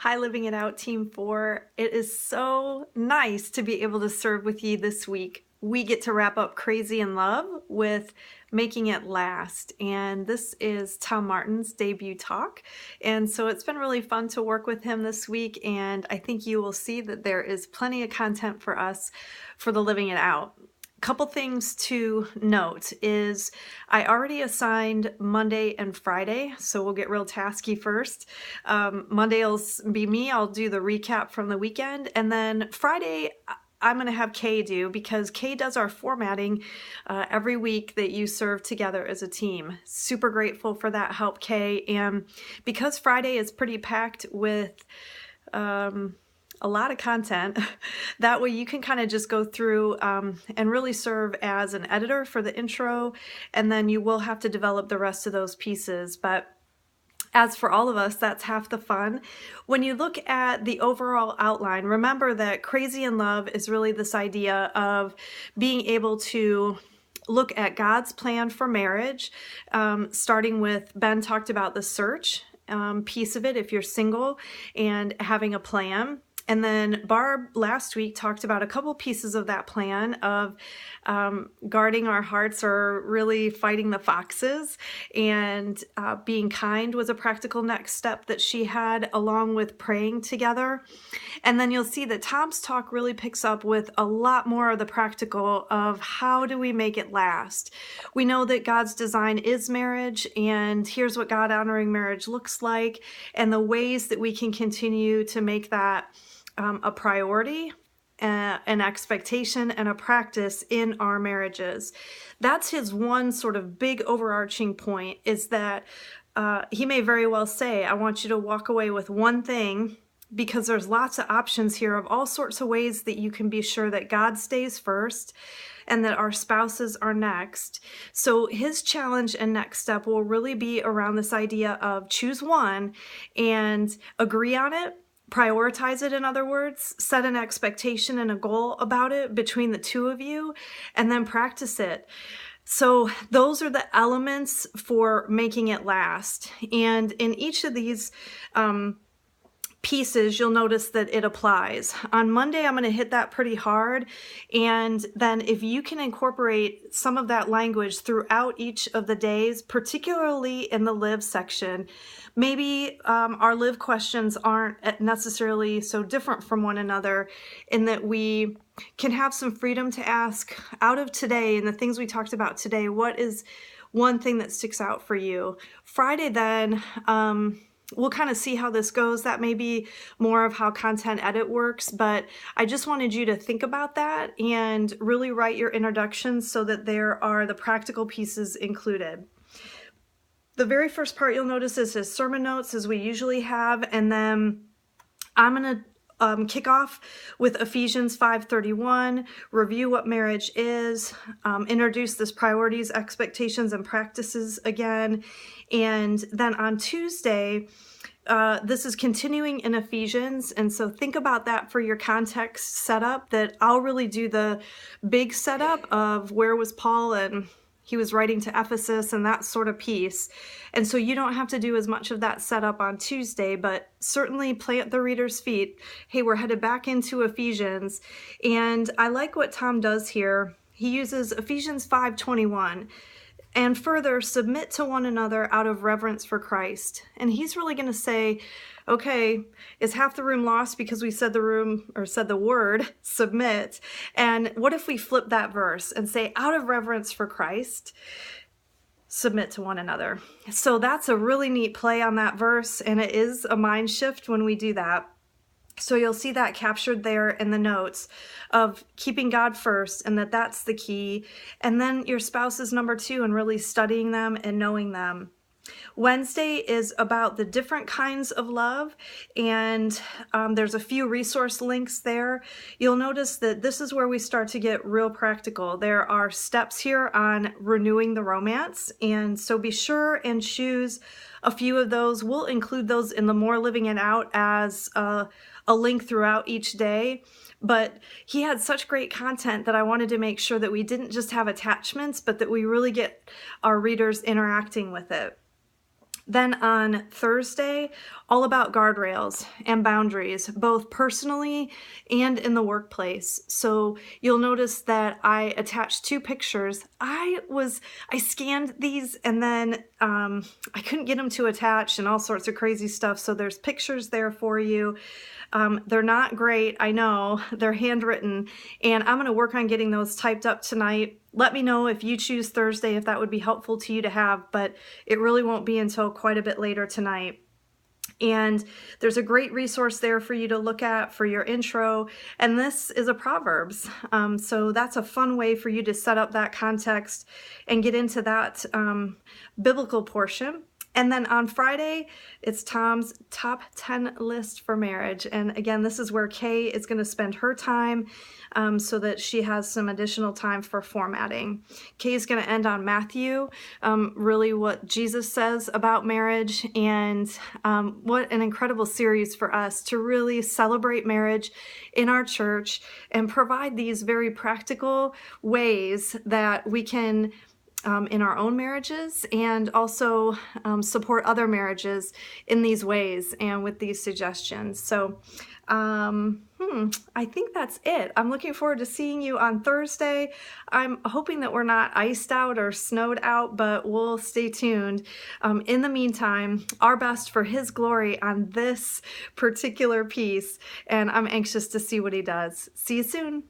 Hi, Living It Out Team 4. It is so nice to be able to serve with you this week. We get to wrap up Crazy in Love with Making It Last. And this is Tom Martin's debut talk. And so it's been really fun to work with him this week. And I think you will see that there is plenty of content for us for the Living It Out. Couple things to note is I already assigned Monday and Friday, so we'll get real tasky first. Monday will be me, I'll do the recap from the weekend, and then Friday I'm going to have Kay do, because Kay does our formatting every week that you serve together as a team. Super grateful for that help, Kay, and because Friday is pretty packed with a lot of content. That way you can kind of just go through and really serve as an editor for the intro, and then you will have to develop the rest of those pieces. But as for all of us, that's half the fun. When you look at the overall outline, remember that Crazy in Love is really this idea of being able to look at God's plan for marriage, starting with Ben talked about the search piece of it if you're single and having a plan. And then Barb last week talked about a couple pieces of that plan of guarding our hearts, or really fighting the foxes, and being kind was a practical next step that she had, along with praying together. And then you'll see that Tom's talk really picks up with a lot more of the practical of how do we make it last. We know that God's design is marriage, and here's what God-honoring marriage looks like, and the ways that we can continue to make that a priority, an expectation, and a practice in our marriages. That's his one sort of big overarching point, is that he may very well say, I want you to walk away with one thing, because there's lots of options here of all sorts of ways that you can be sure that God stays first and that our spouses are next. So his challenge and next step will really be around this idea of choose one and agree on it. Prioritize it, in other words, set an expectation and a goal about it between the two of you, and then practice it. So those are the elements for making it last. And in each of these pieces, you'll notice that it applies. On Monday, I'm going to hit that pretty hard. And then if you can incorporate some of that language throughout each of the days, particularly in the live section, maybe our live questions aren't necessarily so different from one another, in that we can have some freedom to ask out of today and the things we talked about today, what is one thing that sticks out for you? Friday then, we'll kind of see how this goes. That may be more of how content edit works, but I just wanted you to think about that and really write your introductions so that there are the practical pieces included. The very first part you'll notice is his sermon notes, as we usually have, and then I'm going to kick off with Ephesians 5:31, review what marriage is, introduce this priorities, expectations, and practices again. And then on Tuesday, this is continuing in Ephesians, and so think about that for your context setup, that I'll really do the big setup of where was Paul, and he was writing to Ephesus and that sort of piece. And so you don't have to do as much of that setup on Tuesday, but certainly plant the reader's feet. Hey, we're headed back into Ephesians. And I like what Tom does here. He uses Ephesians 5:21. And further, submit to one another out of reverence for Christ. And he's really going to say, okay, is half the room lost because we said the word submit? And what if we flip that verse and say, out of reverence for Christ, submit to one another? So that's a really neat play on that verse, and it is a mind shift when we do that. So you'll see that captured there in the notes of keeping God first, and that's the key. And then your spouse is number two, and really studying them and knowing them. Wednesday is about the different kinds of love, and there's a few resource links there. You'll notice that this is where we start to get real practical. There are steps here on renewing the romance, and so be sure and choose a few of those. We'll include those in the More Living It Out as a link throughout each day. But he had such great content that I wanted to make sure that we didn't just have attachments, but that we really get our readers interacting with it. Then on Thursday, all about guardrails and boundaries, both personally and in the workplace. So you'll notice that I attached 2 pictures. I scanned these and then I couldn't get them to attach and all sorts of crazy stuff. So there's pictures there for you. They're not great, I know, they're handwritten, and I'm going to work on getting those typed up tonight. Let me know if you choose Thursday, if that would be helpful to you to have, but it really won't be until quite a bit later tonight. And there's a great resource there for you to look at for your intro, and this is a Proverbs. So that's a fun way for you to set up that context and get into that biblical portion. And then on Friday, it's Tom's top 10 list for marriage. And again, this is where Kay is going to spend her time so that she has some additional time for formatting. Kay is going to end on Matthew, really what Jesus says about marriage, and what an incredible series for us to really celebrate marriage in our church and provide these very practical ways that we can in our own marriages, and also support other marriages in these ways and with these suggestions. So I think that's it. I'm looking forward to seeing you on Thursday. I'm hoping that we're not iced out or snowed out, but we'll stay tuned. In the meantime, our best for His glory on this particular piece, and I'm anxious to see what He does. See you soon.